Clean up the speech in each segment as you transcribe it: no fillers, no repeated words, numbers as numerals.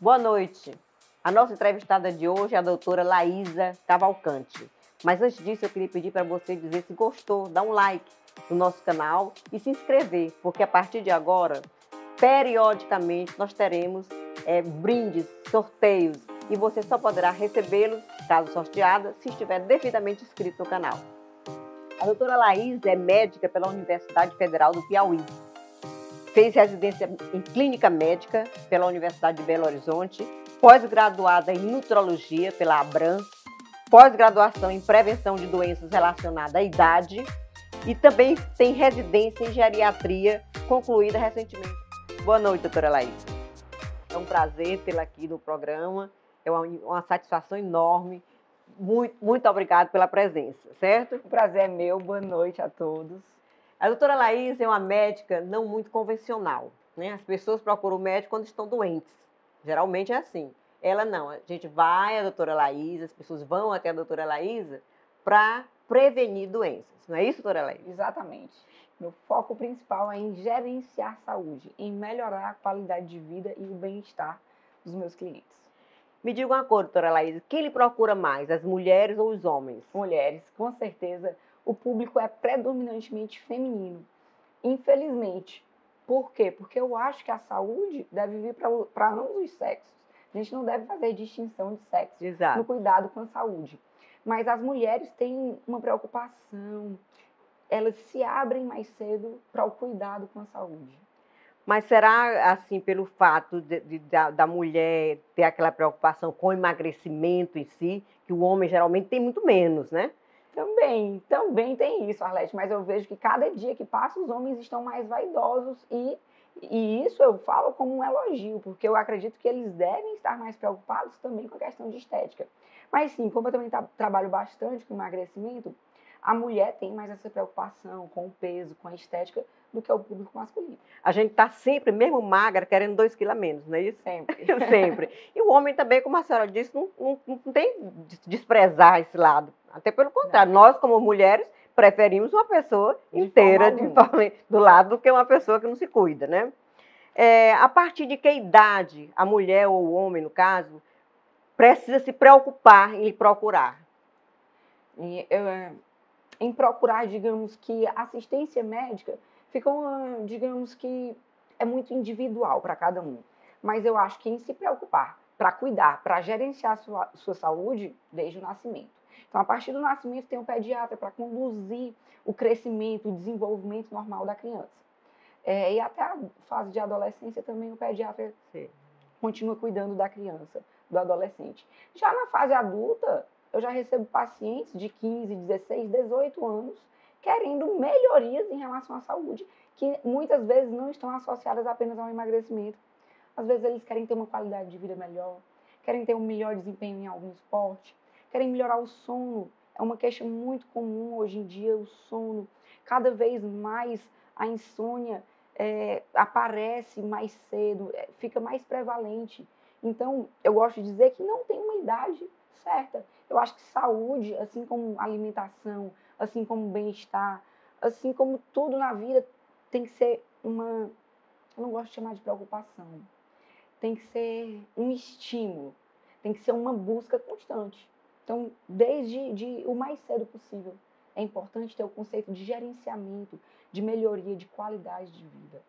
Boa noite. A nossa entrevistada de hoje é a doutora Laísa Cavalcante. Mas antes disso, eu queria pedir para você dizer se gostou, dar um like no nosso canal e se inscrever, porque a partir de agora, periodicamente, nós teremos brindes, sorteios, e você só poderá recebê-los, caso sorteada, se estiver devidamente inscrito no canal. A doutora Laísa é médica pela Universidade Federal do Piauí. Fez residência em clínica médica pela Universidade de Belo Horizonte, pós-graduada em nutrologia pela Abram, pós-graduação em prevenção de doenças relacionadas à idade e também tem residência em geriatria concluída recentemente. Boa noite, doutora Laísa. É um prazer tê-la aqui no programa, é uma satisfação enorme. Muito obrigada pela presença, certo? O prazer é meu, boa noite a todos. A doutora Laísa é uma médica não muito convencional, né? As pessoas procuram o médico quando estão doentes. Geralmente é assim. Ela não. A gente vai à doutora Laísa, as pessoas vão até a doutora Laísa para prevenir doenças. Não é isso, doutora Laísa? Exatamente. Meu foco principal é em gerenciar saúde, em melhorar a qualidade de vida e o bem-estar dos meus clientes. Me diga uma coisa, doutora Laísa, quem lhe procura mais, as mulheres ou os homens? Mulheres, com certeza, o público é predominantemente feminino. Infelizmente. Por quê? Porque eu acho que a saúde deve vir para ambos os sexos. A gente não deve fazer distinção de sexo no cuidado com a saúde. Mas as mulheres têm uma preocupação, elas se abrem mais cedo para o cuidado com a saúde. Mas será, assim, pelo fato da mulher ter aquela preocupação com o emagrecimento em si, que o homem geralmente tem muito menos, né? Também tem isso, Arlete, mas eu vejo que cada dia que passa os homens estão mais vaidosos e isso eu falo como um elogio, porque eu acredito que eles devem estar mais preocupados também com a questão de estética. Mas sim, como eu também trabalho bastante com emagrecimento, a mulher tem mais essa preocupação com o peso, com a estética, do que o público masculino. A gente está sempre, mesmo magra, querendo 2 quilos a menos, não é isso? Sempre. Sempre. E o homem também, como a senhora disse, não tem desprezar esse lado. Até pelo contrário, nós como mulheres preferimos uma pessoa inteira do lado do que uma pessoa que não se cuida, né? A partir de que idade a mulher ou o homem, no caso, precisa se preocupar em procurar? Em procurar, digamos que assistência médica, digamos que é muito individual para cada um. Mas eu acho que em se preocupar para cuidar, para gerenciar a sua saúde desde o nascimento. Então, a partir do nascimento, tem um pediatra para conduzir o crescimento, o desenvolvimento normal da criança. E até a fase de adolescência também o pediatra continua cuidando da criança, do adolescente. Já na fase adulta, eu já recebo pacientes de 15, 16, 18 anos querendo melhorias em relação à saúde, que muitas vezes não estão associadas apenas ao emagrecimento. Às vezes eles querem ter uma qualidade de vida melhor, querem ter um melhor desempenho em algum esporte, querem melhorar o sono. É uma queixa muito comum hoje em dia, o sono. Cada vez mais a insônia aparece mais cedo, fica mais prevalente. Então, eu gosto de dizer que não tem uma idade certa. Eu acho que saúde, assim como alimentação, assim como bem-estar, assim como tudo na vida, tem que ser eu não gosto de chamar de preocupação, tem que ser um estímulo, tem que ser uma busca constante. Então, desde o mais cedo possível, é importante ter o conceito de gerenciamento, de melhoria, de qualidade de vida.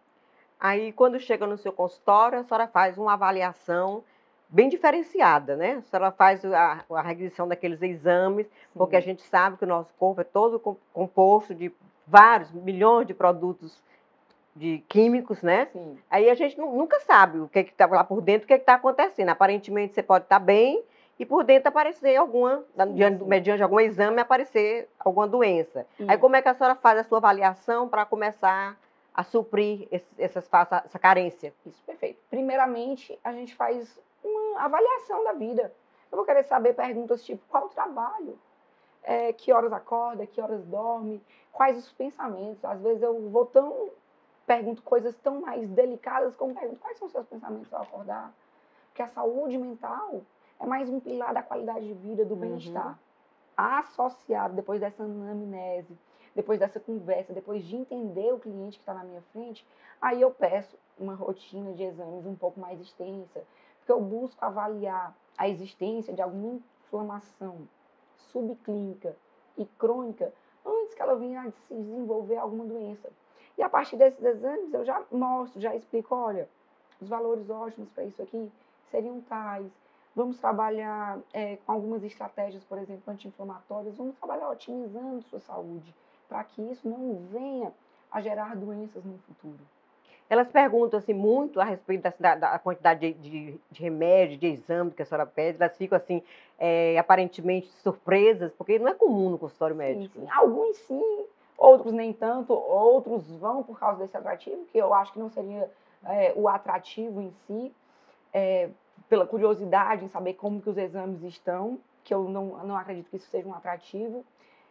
Aí, quando chega no seu consultório, a senhora faz uma avaliação bem diferenciada, né? A senhora faz a requisição daqueles exames, porque a gente sabe que o nosso corpo é todo composto de vários milhões de produtos de químicos, né? Sim. Aí a gente nunca sabe o que está lá por dentro, o que está acontecendo. Aparentemente você pode estar bem e por dentro aparecer mediante algum exame, aparecer alguma doença. Aí como é que a senhora faz a sua avaliação para começar a suprir essa carência? Isso, perfeito. Primeiramente, a gente faz uma avaliação da vida. Eu vou querer saber perguntas tipo, qual o trabalho? Que horas acorda, que horas dorme? Quais os pensamentos? Às vezes eu pergunto coisas tão mais delicadas como pergunto quais são os seus pensamentos ao acordar? Porque a saúde mental é mais um pilar da qualidade de vida, do bem-estar. Associado, depois dessa anamnese, depois dessa conversa, depois de entender o cliente que está na minha frente, aí eu peço uma rotina de exames um pouco mais extensa, porque eu busco avaliar a existência de alguma inflamação subclínica e crônica antes que ela venha a se desenvolver alguma doença. E a partir desses exames eu já mostro, já explico, olha, os valores ótimos para isso aqui seriam tais. Vamos trabalhar com algumas estratégias, por exemplo, anti-inflamatórias, vamos trabalhar otimizando sua saúde, para que isso não venha a gerar doenças no futuro. Elas perguntam assim, muito a respeito da quantidade de remédio, de exame que a senhora pede, elas ficam assim, aparentemente surpresas, porque não é comum no consultório médico. Sim. Alguns sim, outros nem tanto, outros vão por causa desse atrativo, que eu acho que não seria o atrativo em si, pela curiosidade em saber como que os exames estão, que eu não acredito que isso seja um atrativo.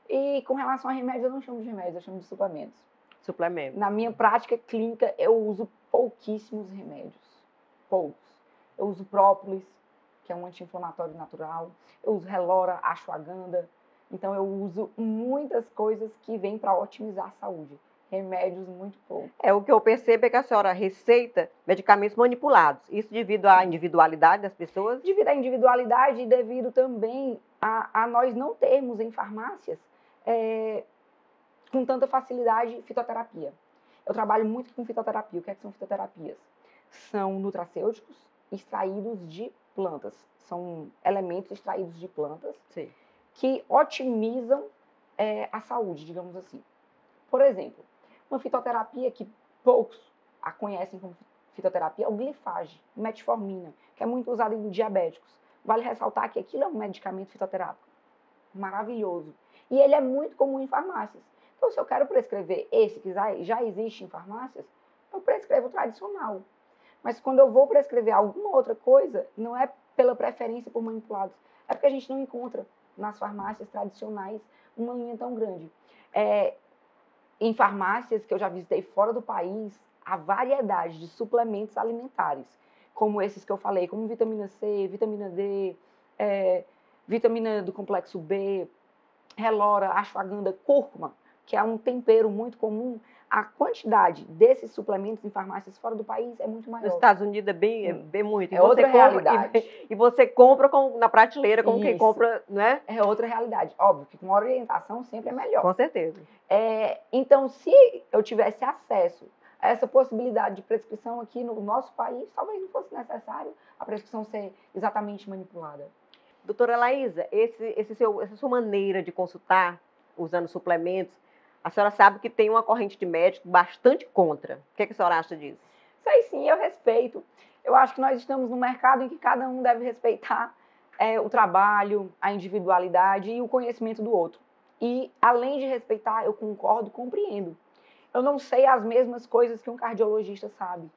E com relação a remédios, eu não chamo de remédios, eu chamo de suplementos. Suplemento. Na minha prática clínica, eu uso pouquíssimos remédios. Poucos. Eu uso própolis, que é um anti-inflamatório natural. Eu uso relora, ashwagandha. Então, eu uso muitas coisas que vêm para otimizar a saúde. Remédios muito poucos. O que eu percebo é que a senhora receita medicamentos manipulados. Isso devido à individualidade das pessoas? Devido à individualidade e devido também a nós não termos em farmácias com tanta facilidade fitoterapia. Eu trabalho muito com fitoterapia. O que são fitoterapias? São nutracêuticos extraídos de plantas. São elementos extraídos de plantas. Sim. Que otimizam a saúde, digamos assim. Por exemplo, uma fitoterapia que poucos a conhecem como fitoterapia é o glifage, metformina, que é muito usado em diabéticos. Vale ressaltar que aquilo é um medicamento fitoterápico maravilhoso. E ele é muito comum em farmácias. Então, se eu quero prescrever esse que já existe em farmácias, eu prescrevo o tradicional. Mas quando eu vou prescrever alguma outra coisa, não é pela preferência por manipulados, é porque a gente não encontra nas farmácias tradicionais uma linha tão grande. Em farmácias que eu já visitei fora do país, há variedade de suplementos alimentares, como esses que eu falei, como vitamina C, vitamina D, vitamina do complexo B, relora, ashwagandha, cúrcuma, que é um tempero muito comum. A quantidade desses suplementos em farmácias fora do país é muito maior. Nos Estados Unidos é bem muito. É outra realidade. E você compra na prateleira como quem compra, né? É outra realidade. Óbvio que com orientação sempre é melhor. Com certeza. Então, se eu tivesse acesso a essa possibilidade de prescrição aqui no nosso país, talvez não fosse necessário a prescrição ser exatamente manipulada. Doutora Laísa, essa sua maneira de consultar usando suplementos, a senhora sabe que tem uma corrente de médico bastante contra. O que a senhora acha disso? Sei sim, eu respeito. Eu acho que nós estamos num mercado em que cada um deve respeitar o trabalho, a individualidade e o conhecimento do outro. E, além de respeitar, eu concordo, compreendo. Eu não sei as mesmas coisas que um cardiologista sabe.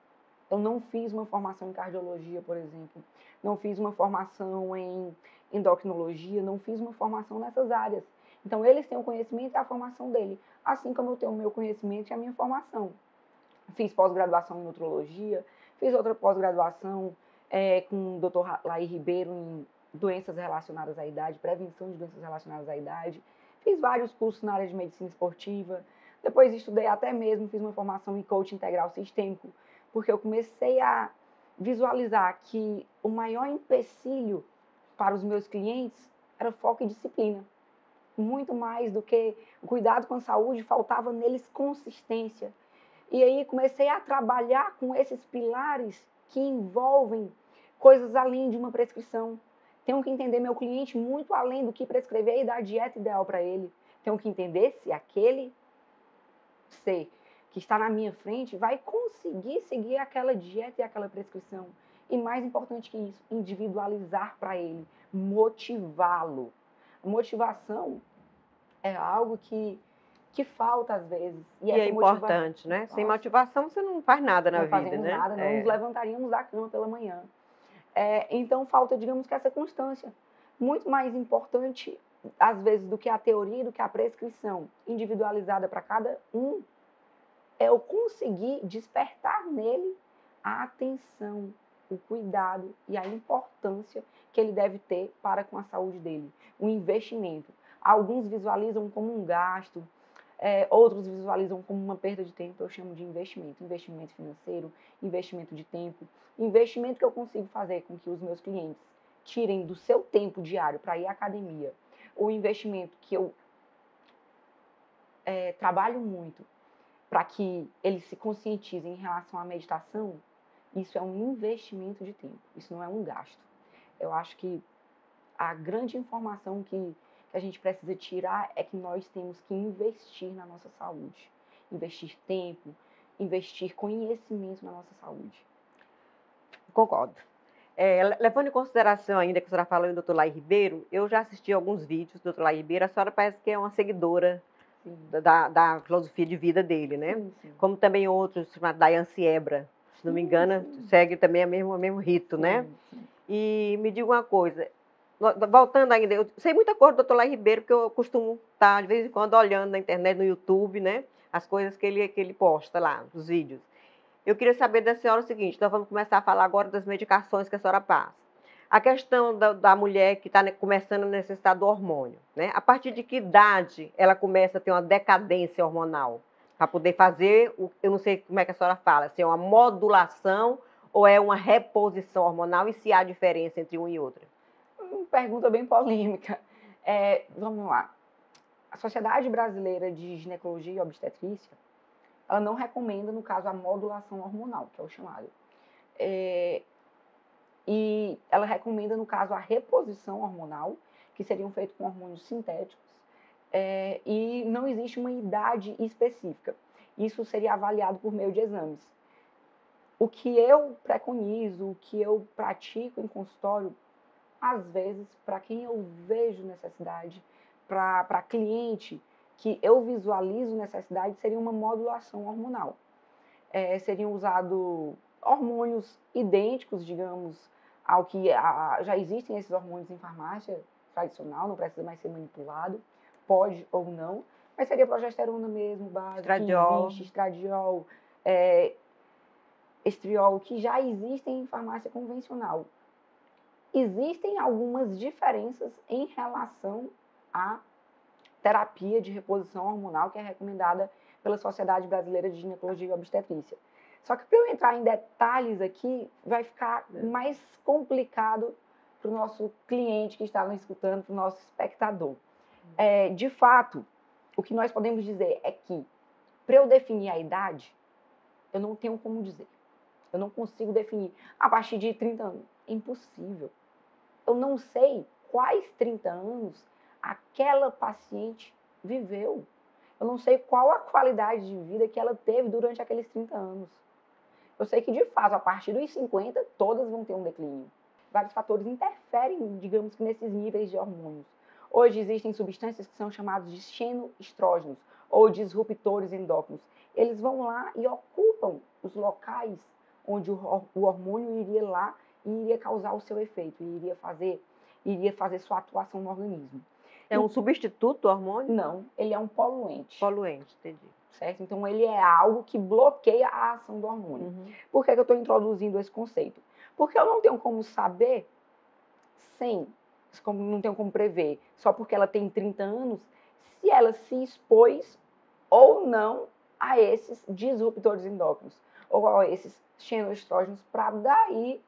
Eu não fiz uma formação em cardiologia, por exemplo. Não fiz uma formação em endocrinologia, não fiz uma formação nessas áreas. Então, eles têm o conhecimento e a formação dele, assim como eu tenho o meu conhecimento e a minha formação. Fiz pós-graduação em nutrologia, fiz outra pós-graduação com o Dr. Laí Ribeiro em doenças relacionadas à idade, prevenção de doenças relacionadas à idade. Fiz vários cursos na área de medicina esportiva. Depois estudei até mesmo, fiz uma formação em coaching integral sistêmico, porque eu comecei a visualizar que o maior empecilho para os meus clientes era foco e disciplina. Muito mais do que o cuidado com a saúde, faltava neles consistência. E aí comecei a trabalhar com esses pilares que envolvem coisas além de uma prescrição. Tenho que entender meu cliente muito além do que prescrever e dar a dieta ideal para ele. Tenho que entender se aquele ser que está na minha frente vai conseguir seguir aquela dieta e aquela prescrição. E mais importante que isso, individualizar para ele, motivá-lo. A motivação é algo que falta às vezes. E é importante, né? Sem motivação você não faz nada na vida, né? Não fazemos nada, não nos levantaríamos da cama pela manhã. Então falta, digamos que essa constância. Muito mais importante, às vezes, do que a teoria, do que a prescrição individualizada para cada um, é eu conseguir despertar nele a atenção, o cuidado e a importância que ele deve ter para com a saúde dele. O investimento. Alguns visualizam como um gasto. Outros visualizam como uma perda de tempo, eu chamo de investimento. Investimento financeiro, investimento de tempo, investimento que eu consigo fazer com que os meus clientes tirem do seu tempo diário para ir à academia, o investimento que eu trabalho muito para que eles se conscientizem em relação à meditação, isso é um investimento de tempo, isso não é um gasto. Eu acho que a grande informação que a gente precisa tirar é que nós temos que investir na nossa saúde. Investir tempo, investir conhecimento na nossa saúde. Concordo. Levando em consideração ainda que a senhora falou em Dr. Lai Ribeiro, eu já assisti alguns vídeos do Dr. Lai Ribeiro, a senhora parece que é uma seguidora da filosofia de vida dele, né? Sim, sim. Como também outros, chamado Dayan Siebra, se não me engano, segue também o mesmo rito, né? Sim. E me diga uma coisa, voltando ainda, eu sei muita coisa do Dr. Lai Ribeiro, porque eu costumo estar, de vez em quando, olhando na internet, no YouTube, né? As coisas que ele posta lá, os vídeos. Eu queria saber da senhora o seguinte, nós vamos começar a falar agora das medicações que a senhora passa. A questão da mulher que está começando a necessitar do hormônio, né? A partir de que idade ela começa a ter uma decadência hormonal? Para poder fazer, eu não sei como é que a senhora fala, se é uma modulação ou é uma reposição hormonal e se há diferença entre uma e outra? Pergunta bem polêmica. Vamos lá. A Sociedade Brasileira de Ginecologia e Obstetrícia, ela não recomenda, no caso, a modulação hormonal, que é o chamado. E ela recomenda, no caso, a reposição hormonal, que seriam feitos com hormônios sintéticos, e não existe uma idade específica. Isso seria avaliado por meio de exames. O que eu preconizo, o que eu pratico em consultório, às vezes, para quem eu vejo necessidade, para cliente que eu visualizo necessidade, seria uma modulação hormonal. Seriam usados hormônios idênticos, digamos, ao que já existem esses hormônios em farmácia tradicional, não precisa mais ser manipulado, pode ou não, mas seria progesterona mesmo, base, Estradiol. que existe, estradiol, estriol, que já existem em farmácia convencional. Existem algumas diferenças em relação à terapia de reposição hormonal que é recomendada pela Sociedade Brasileira de Ginecologia e Obstetrícia. Só que para eu entrar em detalhes aqui, vai ficar mais complicado para o nosso cliente que está nos escutando, para o nosso espectador. De fato, o que nós podemos dizer é que, para eu definir a idade, eu não tenho como dizer. Eu não consigo definir a partir de 30 anos. É impossível. Eu não sei quais 30 anos aquela paciente viveu. Eu não sei qual a qualidade de vida que ela teve durante aqueles 30 anos. Eu sei que, de fato, a partir dos 50, todas vão ter um declínio. Vários fatores interferem, digamos que, nesses níveis de hormônios. Hoje existem substâncias que são chamadas de xenoestrógenos ou disruptores endócrinos. Eles vão lá e ocupam os locais onde o hormônio iria lá e iria causar o seu efeito, iria fazer sua atuação no organismo. É um substituto do hormônio? Não, ele é um poluente. Poluente, entendi. Certo? Então, ele é algo que bloqueia a ação do hormônio. Por que eu estou introduzindo esse conceito? Porque eu não tenho como saber, não tenho como prever, só porque ela tem 30 anos, se ela se expôs ou não a esses disruptores endócrinos, ou a esses xenoestrógenos, para daí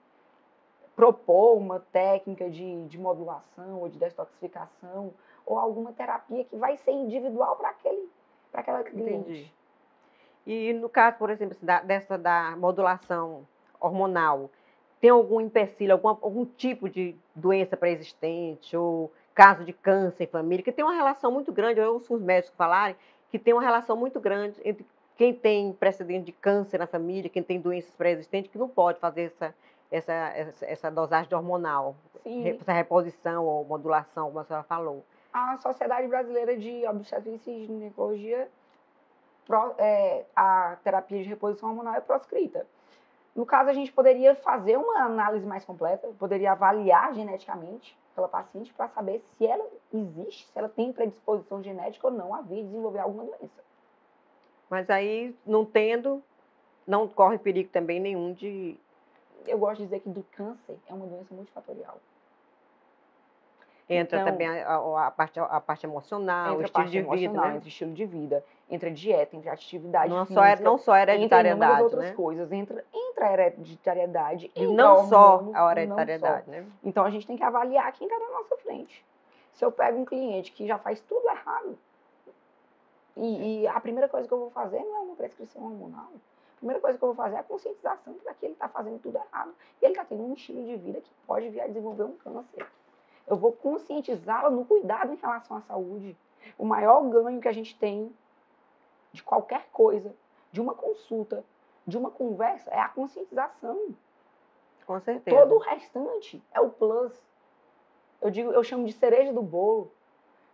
propor uma técnica de modulação ou de detoxificação, ou alguma terapia que vai ser individual para aquela cliente. Entendi. E no caso, por exemplo, da modulação hormonal, tem algum empecilho, algum tipo de doença pré-existente ou caso de câncer em família, que tem uma relação muito grande, eu ouço os médicos falarem que tem uma relação muito grande entre quem tem precedente de câncer na família, quem tem doenças pré-existentes, que não pode fazer essa dosagem hormonal, essa reposição ou modulação, como a senhora falou. A Sociedade Brasileira de Obstetrícia e Ginecologia, a terapia de reposição hormonal é proscrita. No caso, a gente poderia fazer uma análise mais completa, poderia avaliar geneticamente pela paciente para saber se ela existe, se ela tem predisposição genética ou não a vir desenvolver alguma doença. Mas aí, não tendo, não corre perigo também nenhum de... Eu gosto de dizer que do câncer é uma doença multifatorial. Entra Então, também a parte emocional, o entra a estilo parte de vida, emocional, né? entra estilo de vida, entra dieta, entra atividade Não só, física, não só a entra inúmeras hereditariedade, outras né? coisas, entra a hereditariedade, E entra não só hormônios a e não só. hereditariedade, né? Então a gente tem que avaliar quem está na nossa frente. Se eu pego um cliente que já faz tudo errado, e a primeira coisa que eu vou fazer não é uma prescrição hormonal. A primeira coisa que eu vou fazer é a conscientização de que ele está fazendo tudo errado. E ele está tendo um estilo de vida que pode vir a desenvolver um câncer. Eu vou conscientizá-lo no cuidado em relação à saúde. O maior ganho que a gente tem de qualquer coisa, de uma consulta, de uma conversa, é a conscientização. Com certeza. Todo o restante é o plus. Eu chamo de cereja do bolo.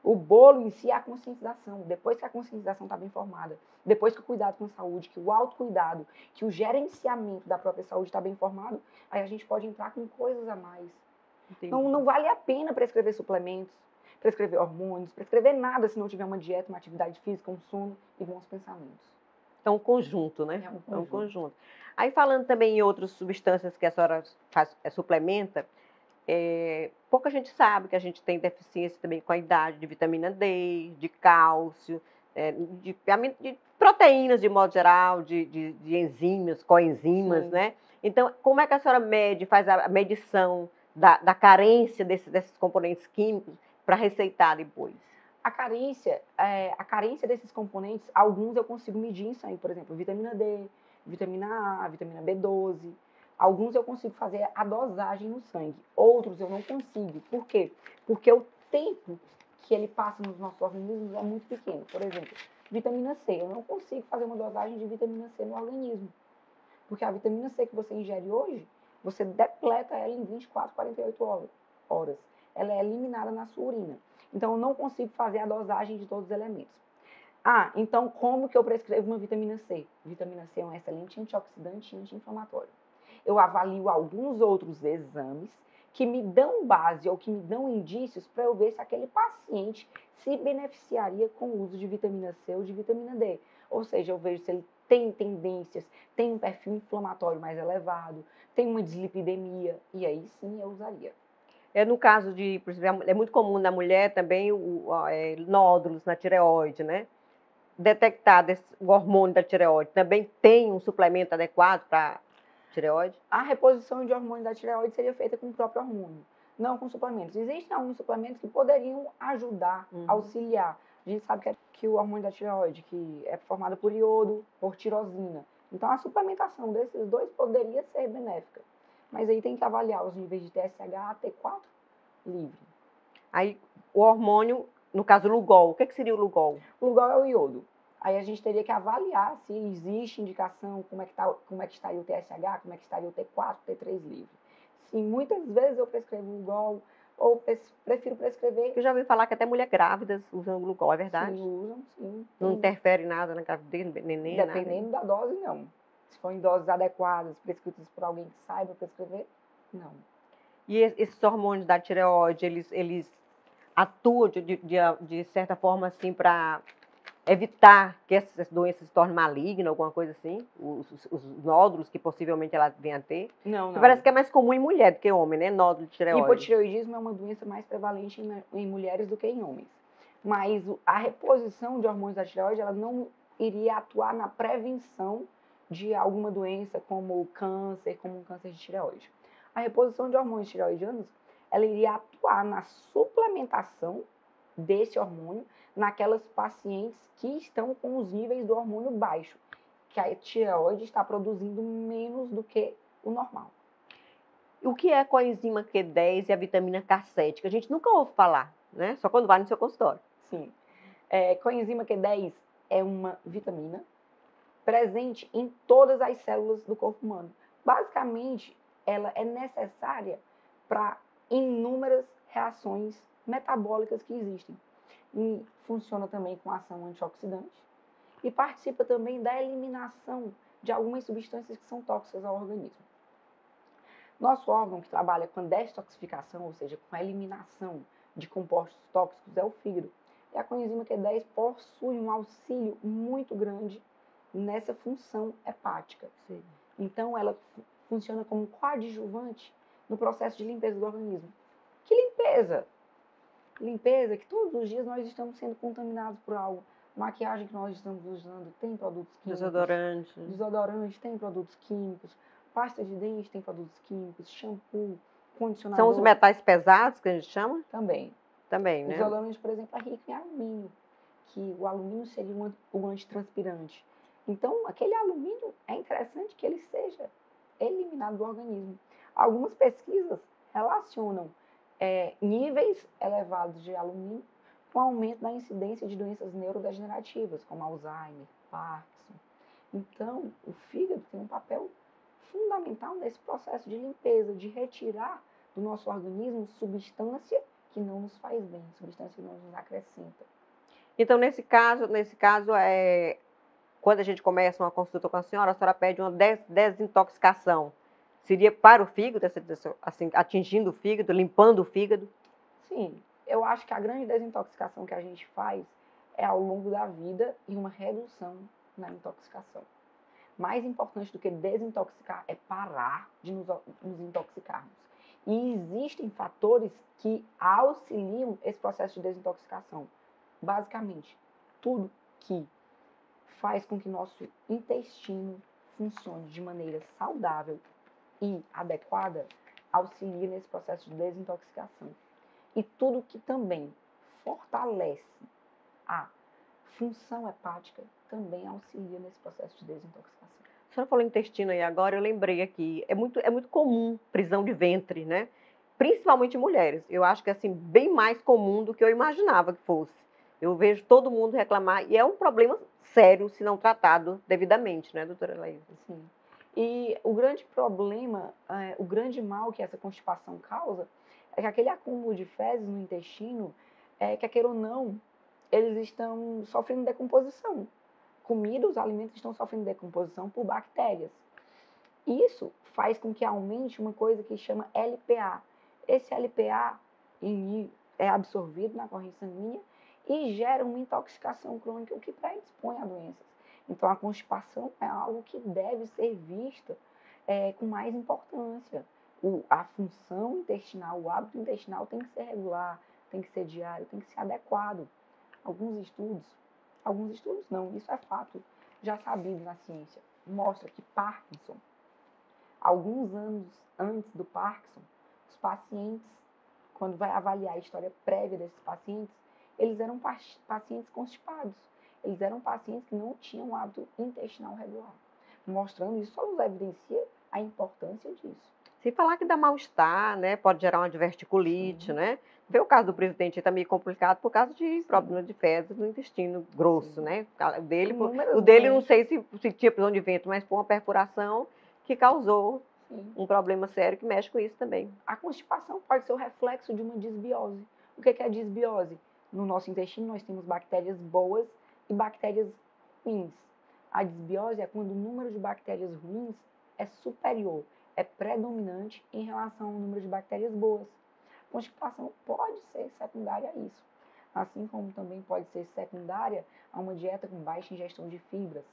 O bolo em si é a conscientização. Depois que a conscientização está bem formada, depois que o cuidado com a saúde, que o autocuidado, que o gerenciamento da própria saúde está bem formado, aí a gente pode entrar com coisas a mais. Entendi. Não vale a pena prescrever suplementos, prescrever hormônios, prescrever nada se não tiver uma dieta, uma atividade física, um sono e bons pensamentos. É um conjunto, né? É um conjunto. Aí falando também em outras substâncias que a senhora suplementa, pouca gente sabe que a gente tem deficiência também com a idade de vitamina D, de cálcio, de proteínas de modo geral, de enzimas, coenzimas, Sim. né? Então, como é que a senhora faz a medição da carência desses componentes químicos para receitar depois? A carência desses componentes, alguns eu consigo medir em sangue, por exemplo, vitamina D, vitamina A, vitamina B12. Alguns eu consigo fazer a dosagem no sangue, outros eu não consigo. Por quê? Porque o tempo que ele passa nos nossos organismos é muito pequeno. Por exemplo, vitamina C, eu não consigo fazer uma dosagem de vitamina C no organismo. Porque a vitamina C que você ingere hoje, você depleta ela em 24, 48 horas. Ela é eliminada na sua urina. Então, eu não consigo fazer a dosagem de todos os elementos. Então como que eu prescrevo uma vitamina C? Vitamina C é um excelente antioxidante e anti-inflamatório. Eu avalio alguns outros exames que me dão base ou que me dão indícios para eu ver se aquele paciente se beneficiaria com o uso de vitamina C ou de vitamina D. Ou seja, eu vejo se ele tem tendências, tem um perfil inflamatório mais elevado, tem uma dislipidemia, e aí sim eu usaria. No caso por exemplo, é muito comum na mulher também nódulos na tireoide, né? Detectado o hormônio da tireoide, também tem um suplemento adequado para tireoide? A reposição de hormônio da tireoide seria feita com o próprio hormônio, não com suplementos. Existem alguns suplementos que poderiam ajudar, auxiliar. A gente sabe que o hormônio da tireoide que é formado por iodo, por tirosina. Então, a suplementação desses dois poderia ser benéfica. Mas aí tem que avaliar os níveis de TSH, T4 livre. Aí, o hormônio, no caso, o Lugol. O que seria o Lugol? O Lugol é o iodo. Aí a gente teria que avaliar se existe indicação, como é que estaria o TSH, como é que estaria o T4, T3 livre. Sim, muitas vezes eu prescrevo Lugol, ou prefiro prescrever... Eu já ouvi falar que até mulheres grávidas usam Lugol, é verdade? Sim, usam, sim. Não interfere nada na gravidez, neném, nada? Dependendo da dose, não. Se for em doses adequadas, prescritas por alguém que saiba prescrever, não. E esses hormônios da tireoide, eles atuam de certa forma assim para evitar que essas doenças se tornem malignas, alguma coisa assim? Os nódulos que possivelmente ela venha a ter? Não. Parece que é mais comum em mulher do que em homem, né? Nódulo de tireoide. Hipotireoidismo é uma doença mais prevalente em mulheres do que em homens. Mas a reposição de hormônios da tireoide, ela não iria atuar na prevenção de alguma doença como câncer, como um câncer de tireoide. A reposição de hormônios tireoidianos, ela iria atuar na suplementação desse hormônio naquelas pacientes que estão com os níveis do hormônio baixo, que a tireoide está produzindo menos do que o normal. O que é a coenzima Q10 e a vitamina K7? Que a gente nunca ouve falar, né? Só quando vai no seu consultório. Sim. Coenzima Q10 é uma vitamina presente em todas as células do corpo humano. Basicamente, ela é necessária para inúmeras reações metabólicas que existem. E funciona também com ação antioxidante e participa também da eliminação de algumas substâncias que são tóxicas ao organismo. Nosso órgão que trabalha com a detoxificação, ou seja, com a eliminação de compostos tóxicos, é o fígado. E a coenzima Q10 possui um auxílio muito grande nessa função hepática. Sim. Então, ela funciona como coadjuvante no processo de limpeza do organismo. Que limpeza? Limpeza, que todos os dias nós estamos sendo contaminados por algo. Maquiagem que nós estamos usando tem produtos químicos. Desodorante. Desodorante tem produtos químicos. Pasta de dente tem produtos químicos. Shampoo, condicionador. São os metais pesados que a gente chama? Também. Também, O né? desodorante, por exemplo, é rico em alumínio, que o alumínio seria o antitranspirante. Então, aquele alumínio é interessante que ele seja eliminado do organismo. Algumas pesquisas relacionam níveis elevados de alumínio com aumento da incidência de doenças neurodegenerativas, como Alzheimer, Parkinson. Então, o fígado tem um papel fundamental nesse processo de limpeza, de retirar do nosso organismo substância que não nos faz bem, substância que não nos acrescenta. Então, nesse caso, quando a gente começa uma consulta com a senhora pede uma desintoxicação. Seria para o fígado, assim, atingindo o fígado, limpando o fígado? Sim, eu acho que a grande desintoxicação que a gente faz é ao longo da vida e uma redução na intoxicação. Mais importante do que desintoxicar é parar de nos intoxicarmos. E existem fatores que auxiliam esse processo de desintoxicação. Basicamente, tudo que faz com que nosso intestino funcione de maneira saudável e adequada auxilia nesse processo de desintoxicação. E tudo que também fortalece a função hepática também auxilia nesse processo de desintoxicação. A senhora falou intestino aí agora, eu lembrei aqui, é muito comum prisão de ventre, né? Principalmente em mulheres. Eu acho que é assim, bem mais comum do que eu imaginava que fosse. Eu vejo todo mundo reclamar, e é um problema sério se não tratado devidamente, né, doutora Laís? Sim. E o grande problema, o grande mal que essa constipação causa, é que aquele acúmulo de fezes no intestino, quer queira ou não, eles estão sofrendo decomposição. Comida, os alimentos estão sofrendo decomposição por bactérias. Isso faz com que aumente uma coisa que chama LPA. Esse LPA é absorvido na corrente sanguínea e gera uma intoxicação crônica, o que predispõe a doenças. Então, a constipação é algo que deve ser vista com mais importância. A função intestinal, o hábito intestinal tem que ser regular, tem que ser diário, tem que ser adequado. Alguns estudos não, isso é fato já sabido na ciência, mostra que Parkinson, alguns anos antes do Parkinson, os pacientes, quando vai avaliar a história prévia desses pacientes, eles eram pacientes constipados. Eles eram pacientes que não tinham um hábito intestinal regular. Mostrando isso, só nos evidencia a importância disso. Sem falar que dá mal-estar, né? Pode gerar uma diverticulite, Sim. né? Vê o caso do presidente, está meio complicado por causa de problema de fezes no intestino grosso, Sim. né? Inúmeras O dele não doenças. sei se tinha prisão de ventre, mas foi uma perfuração que causou um problema sério que mexe com isso também. A constipação pode ser o reflexo de uma disbiose. O que é disbiose? No nosso intestino nós temos bactérias boas e bactérias ruins. A disbiose é quando o número de bactérias ruins é superior, é predominante em relação ao número de bactérias boas. A constipação pode ser secundária a isso, assim como também pode ser secundária a uma dieta com baixa ingestão de fibras.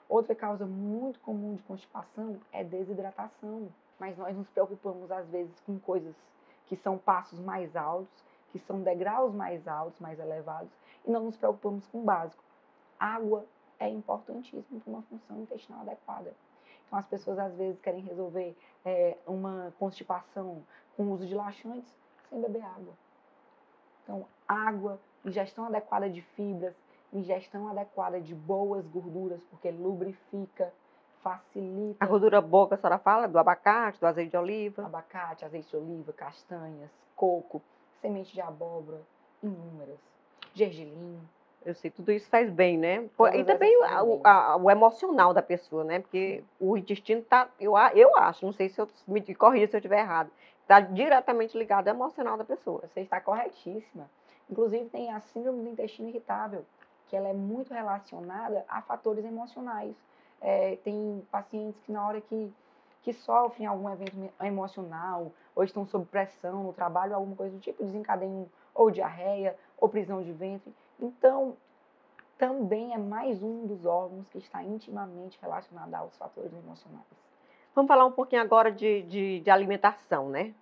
Outra causa muito comum de constipação é desidratação. Mas nós nos preocupamos, às vezes, com coisas que são passos mais altos, que são degraus mais altos, mais elevados, e não nos preocupamos com o básico. Água é importantíssima para uma função intestinal adequada. Então, as pessoas, às vezes, querem resolver uma constipação com o uso de laxantes sem beber água. Então, água, ingestão adequada de fibras, ingestão adequada de boas gorduras, porque lubrifica, facilita. A gordura boa que a senhora fala, do abacate, do azeite de oliva. Abacate, azeite de oliva, castanhas, coco, semente de abóbora, inúmeras. Gergelim. Eu sei, tudo isso faz bem, né? Todas E também o emocional da pessoa, né? Porque o intestino tá, eu acho, não sei se me corrija se eu estiver errado, está diretamente ligado ao emocional da pessoa. Você está corretíssima. Inclusive tem a síndrome do intestino irritável, que ela é muito relacionada a fatores emocionais. Tem pacientes que na hora que sofrem algum evento emocional, ou estão sob pressão no trabalho, alguma coisa do tipo, desencadeiam ou diarreia, ou prisão de ventre. Então, também é mais um dos órgãos que está intimamente relacionado aos fatores emocionais. Vamos falar um pouquinho agora de alimentação, né?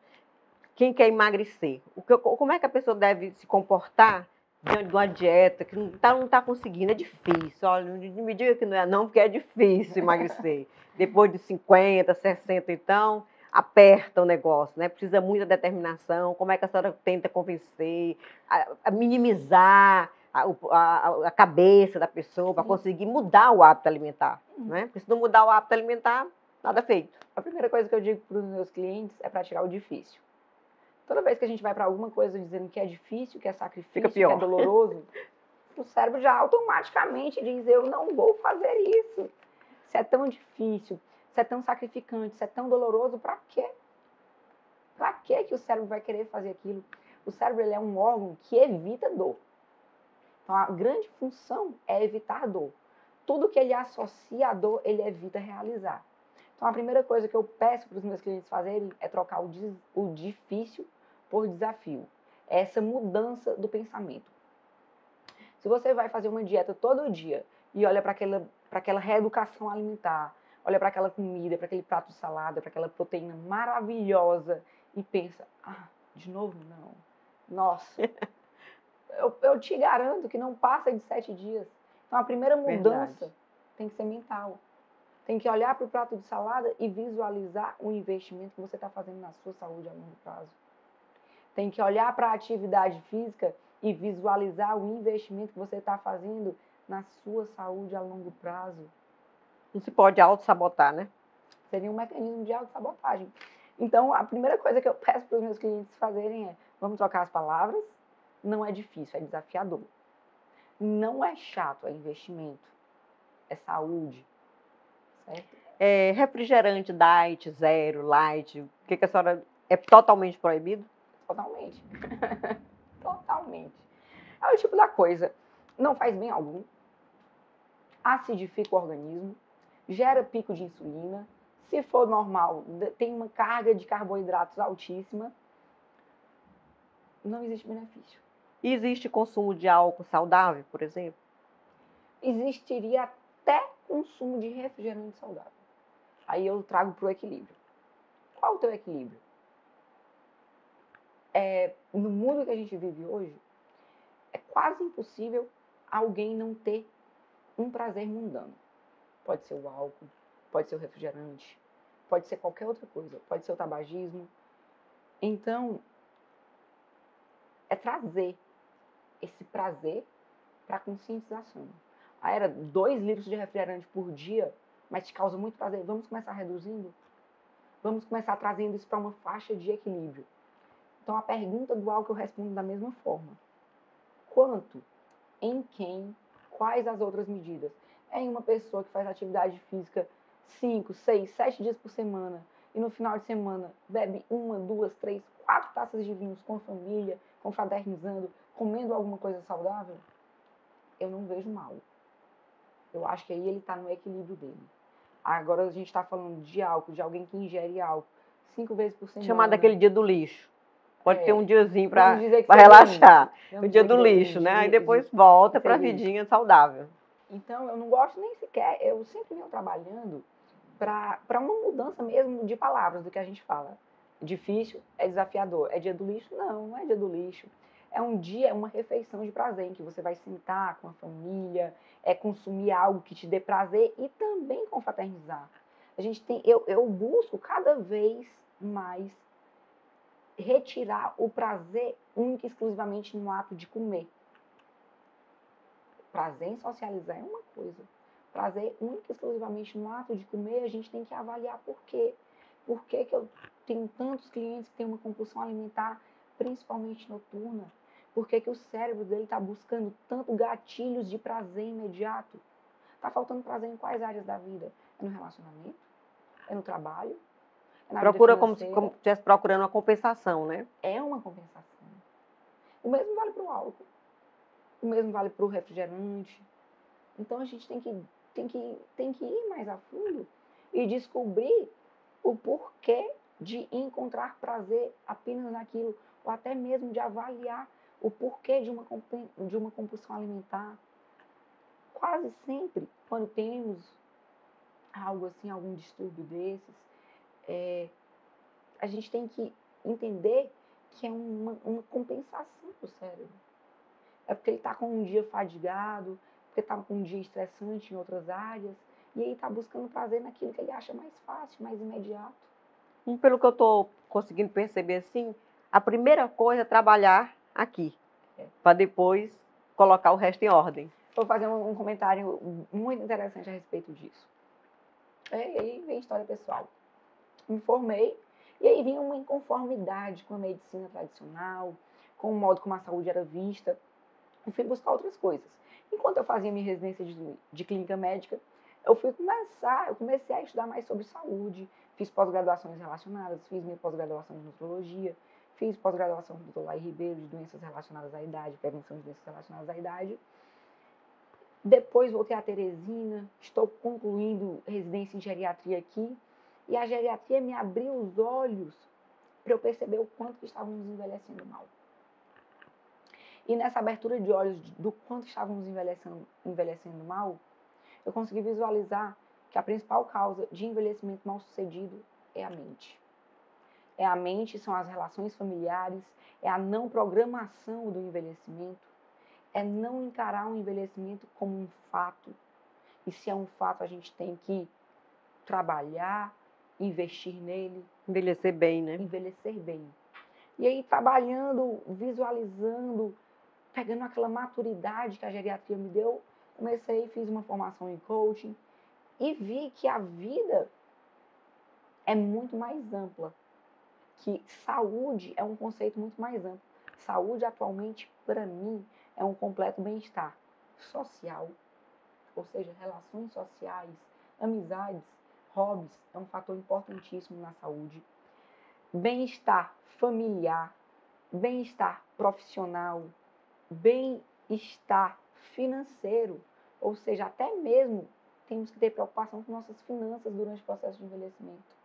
quem quer emagrecer, como é que a pessoa deve se comportar diante de uma dieta que não tá conseguindo? É difícil, olha, não me diga que não é não, porque é difícil emagrecer. Depois de 50, 60, então, aperta o negócio, né? Precisa muita determinação. Como é que a senhora tenta convencer, a minimizar a cabeça da pessoa para conseguir mudar o hábito alimentar, né? Porque se não mudar o hábito alimentar, nada feito. A primeira coisa que eu digo para os meus clientes é para tirar o difícil. Toda vez que a gente vai para alguma coisa dizendo que é difícil, que é sacrifício, que é doloroso, o cérebro já automaticamente diz, eu não vou fazer isso. Se é tão difícil, se é tão sacrificante, se é tão doloroso, para quê? Para que o cérebro vai querer fazer aquilo? O cérebro ele é um órgão que evita dor. Então, a grande função é evitar dor. Tudo que ele associa à dor, ele evita realizar. Então, a primeira coisa que eu peço para os meus clientes fazerem é trocar o difícil por desafio. É essa mudança do pensamento. Se você vai fazer uma dieta todo dia e olha para aquela reeducação alimentar, olha para aquela comida, para aquele prato de salada, para aquela proteína maravilhosa e pensa, de novo não. Nossa, eu te garanto que não passa de 7 dias. Então, a primeira mudança tem que ser mental. Tem que olhar para o prato de salada e visualizar o investimento que você está fazendo na sua saúde a longo prazo. Tem que olhar para a atividade física e visualizar o investimento que você está fazendo na sua saúde a longo prazo. Não se pode auto-sabotar, né? Seria um mecanismo de auto-sabotagem. Então, a primeira coisa que eu peço para os meus clientes fazerem é, vamos trocar as palavras, não é difícil, é desafiador. Não é chato, é investimento, é saúde, certo? Refrigerante, diet, zero, light, o que a senhora... É totalmente proibido? Totalmente. Totalmente. É o tipo da coisa, não faz bem algum, acidifica o organismo, gera pico de insulina, se for normal, tem uma carga de carboidratos altíssima, não existe benefício. E existe consumo de álcool saudável, por exemplo? Existiria até consumo de refrigerante saudável. Aí eu trago para o equilíbrio. Qual o teu equilíbrio? No mundo que a gente vive hoje, é quase impossível alguém não ter um prazer mundano. Pode ser o álcool, pode ser o refrigerante, pode ser qualquer outra coisa, pode ser o tabagismo. Então, é trazer esse prazer para a conscientização. Era 2 litros de refrigerante por dia, mas te causa muito prazer. Vamos começar reduzindo? Vamos começar trazendo isso para uma faixa de equilíbrio. Então, a pergunta do álcool eu respondo da mesma forma. Quanto? Em quem? Quais as outras medidas? É em uma pessoa que faz atividade física 5, 6, 7 dias por semana e no final de semana bebe 1, 2, 3, 4 taças de vinhos com a família, confraternizando, comendo alguma coisa saudável? Eu não vejo mal. Eu acho que aí ele está no equilíbrio dele. Agora a gente está falando de álcool, de alguém que ingere álcool 5 vezes por semana. Chamar daquele dia do lixo. Pode ter um diazinho para relaxar. O dia do lixo, né? Aí depois volta para a vidinha saudável. Então, eu não gosto nem sequer, eu sempre venho trabalhando para uma mudança mesmo de palavras do que a gente fala. Difícil, é desafiador. É dia do lixo? Não, não é dia do lixo. É um dia, é uma refeição de prazer, em que você vai sentar com a família, consumir algo que te dê prazer e também confraternizar. Eu busco cada vez mais retirar o prazer único e exclusivamente no ato de comer. Prazer em socializar é uma coisa. Prazer único e exclusivamente no ato de comer, a gente tem que avaliar por quê. Por que eu tenho tantos clientes que têm uma compulsão alimentar, principalmente noturna? Por que o cérebro dele está buscando tanto gatilhos de prazer imediato? Está faltando prazer em quais áreas da vida? É no relacionamento? É no trabalho? É na Procura vida financeira? Como se estivesse procurando uma compensação, né? É uma compensação. O mesmo vale para o álcool. O mesmo vale para o refrigerante. Então, a gente tem que ir mais a fundo e descobrir o porquê de encontrar prazer apenas naquilo, ou até mesmo de avaliar o porquê de uma compulsão alimentar. Quase sempre, quando temos algo assim, algum distúrbio desses, a gente tem que entender que é uma compensação do cérebro. É porque ele está com um dia fadigado, porque está com um dia estressante em outras áreas, e aí está buscando prazer naquilo que ele acha mais fácil, mais imediato. Pelo que eu estou conseguindo perceber assim, a primeira coisa é trabalhar aqui, para depois colocar o resto em ordem. Vou fazer um comentário muito interessante a respeito disso. E aí vem história pessoal. Me formei, e aí vinha uma inconformidade com a medicina tradicional, com o modo como a saúde era vista. Eu fui buscar outras coisas. Enquanto eu fazia minha residência de clínica médica, eu comecei a estudar mais sobre saúde, fiz pós-graduações relacionadas, fiz minha pós-graduação em nutrologia, fiz pós-graduação com o Dr. Lai Ribeiro de doenças relacionadas à idade, prevenção de doenças relacionadas à idade. Depois voltei a Teresina, estou concluindo residência em geriatria aqui, e a geriatria me abriu os olhos para eu perceber o quanto que estávamos envelhecendo mal. E nessa abertura de olhos do quanto estávamos envelhecendo mal, eu consegui visualizar que a principal causa de envelhecimento mal sucedido é a mente. É a mente, são as relações familiares, é a não programação do envelhecimento, é não encarar o envelhecimento como um fato. E se é um fato, a gente tem que trabalhar, investir nele. Envelhecer bem, né? Envelhecer bem. E aí, trabalhando, visualizando, pegando aquela maturidade que a geriatria me deu, comecei, fiz uma formação em coaching e vi que a vida é muito mais ampla, que saúde é um conceito muito mais amplo. Saúde, atualmente, para mim, é um completo bem-estar social, ou seja, relações sociais, amizades, hobbies, é um fator importantíssimo na saúde. Bem-estar familiar, bem-estar profissional, bem-estar financeiro, ou seja, até mesmo temos que ter preocupação com nossas finanças durante o processo de envelhecimento.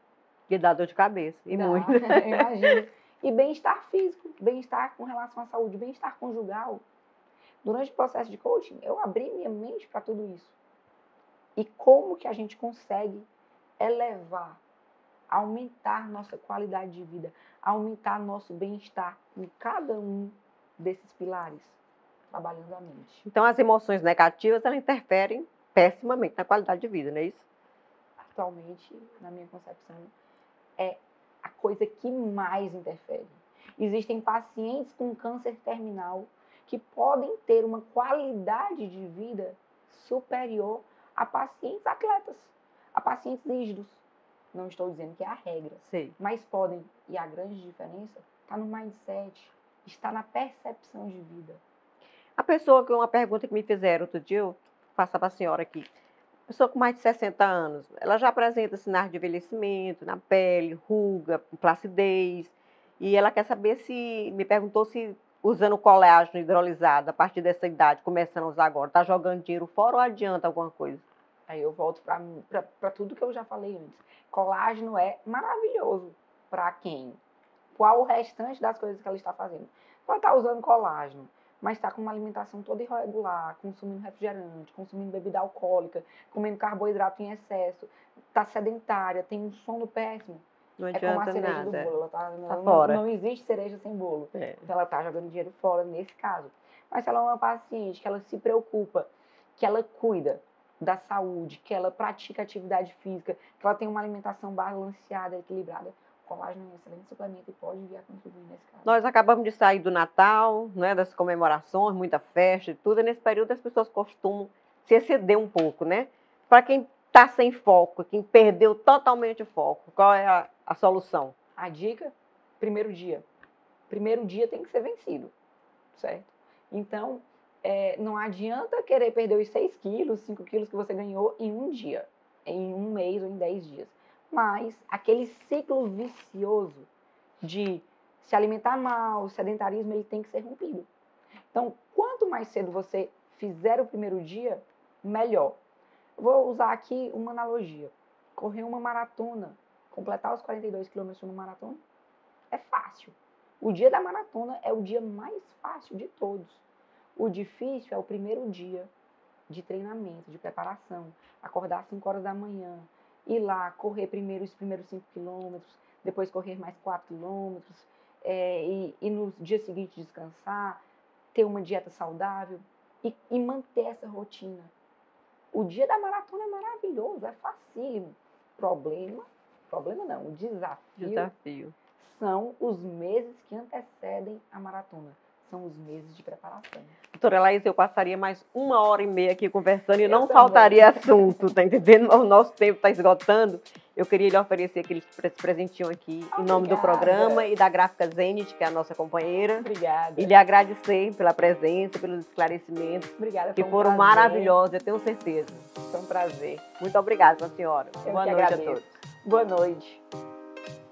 Que dá dor de cabeça, e muito. Imagina. E bem-estar físico, bem-estar com relação à saúde, bem-estar conjugal. Durante o processo de coaching, eu abri minha mente para tudo isso. E como que a gente consegue elevar, aumentar nossa qualidade de vida, aumentar nosso bem-estar em cada um desses pilares, trabalhando a mente. Então, as emoções negativas, elas interferem pessimamente na qualidade de vida, não é isso? Atualmente, na minha concepção, é a coisa que mais interfere. Existem pacientes com câncer terminal que podem ter uma qualidade de vida superior a pacientes atletas, a pacientes rígidos. Não estou dizendo que é a regra, mas podem. E a grande diferença está no mindset, está na percepção de vida. A pessoa, uma pergunta que me fizeram outro dia, eu faço para a senhora aqui. Pessoa com mais de 60 anos, ela já apresenta sinais de envelhecimento na pele, ruga, flacidez, e ela quer saber se, me perguntou se usando colágeno hidrolisado a partir dessa idade, começando a usar agora, está jogando dinheiro fora ou adianta alguma coisa? Aí eu volto para tudo que eu já falei antes. Colágeno é maravilhoso para quem? Qual o restante das coisas que ela está fazendo? Ela está usando colágeno, mas está com uma alimentação toda irregular, consumindo refrigerante, consumindo bebida alcoólica, comendo carboidrato em excesso, está sedentária, tem um sono péssimo. Não É como a adianta cereja do nada. bolo, ela Tá não, fora. não existe cereja sem bolo. Então ela está jogando dinheiro fora nesse caso. Mas se ela é uma paciente que ela se preocupa, que ela cuida da saúde, que ela pratica atividade física, que ela tem uma alimentação balanceada, equilibrada, o colágeno é um excelente suplemento e pode vir a contribuir nesse caso. Nós acabamos de sair do Natal, né, das comemorações, muita festa e tudo, e nesse período as pessoas costumam se exceder um pouco, né? Para quem está sem foco, quem perdeu totalmente o foco, qual é a solução? A dica, primeiro dia. Primeiro dia tem que ser vencido, certo? Então, não adianta querer perder os 6 quilos, 5 quilos que você ganhou em um dia, em um mês ou em 10 dias. Mas aquele ciclo vicioso de se alimentar mal, o sedentarismo, ele tem que ser rompido. Então, quanto mais cedo você fizer o primeiro dia, melhor. Vou usar aqui uma analogia. Correr uma maratona, completar os 42 quilômetros de uma maratona, é fácil. O dia da maratona é o dia mais fácil de todos. O difícil é o primeiro dia de treinamento, de preparação. Acordar às 5 horas da manhã, ir lá, correr primeiro os primeiros 5 quilômetros, depois correr mais 4 quilômetros, e no dia seguinte descansar, ter uma dieta saudável e manter essa rotina. O dia da maratona é maravilhoso, é facílimo. Problema não, o desafio são os meses que antecedem a maratona. São os meses de preparação. Doutora Laís, eu passaria mais 1h30 aqui conversando e não faltaria assunto, tá entendendo? O nosso tempo está esgotando. Eu queria lhe oferecer esse presentinho aqui, em nome do programa e da Gráfica Zenit, que é a nossa companheira. Obrigada. E lhe agradecer pela presença, pelos esclarecimentos. Obrigada, que foram maravilhosos, eu tenho certeza. Foi um prazer. Muito obrigada, senhora. Boa noite a todos. Boa noite.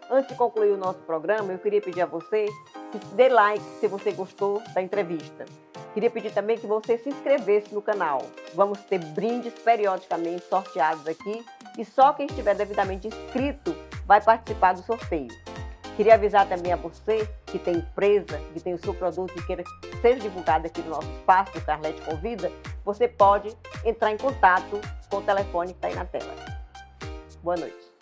Antes de concluir o nosso programa, eu queria pedir a você que dê like se você gostou da entrevista. Queria pedir também que você se inscrevesse no canal. Vamos ter brindes periodicamente sorteados aqui e só quem estiver devidamente inscrito vai participar do sorteio. Queria avisar também a você que tem empresa, que tem o seu produto e queira que seja divulgado aqui no nosso espaço, do Carlete Convida, você pode entrar em contato com o telefone que está aí na tela. Boa noite.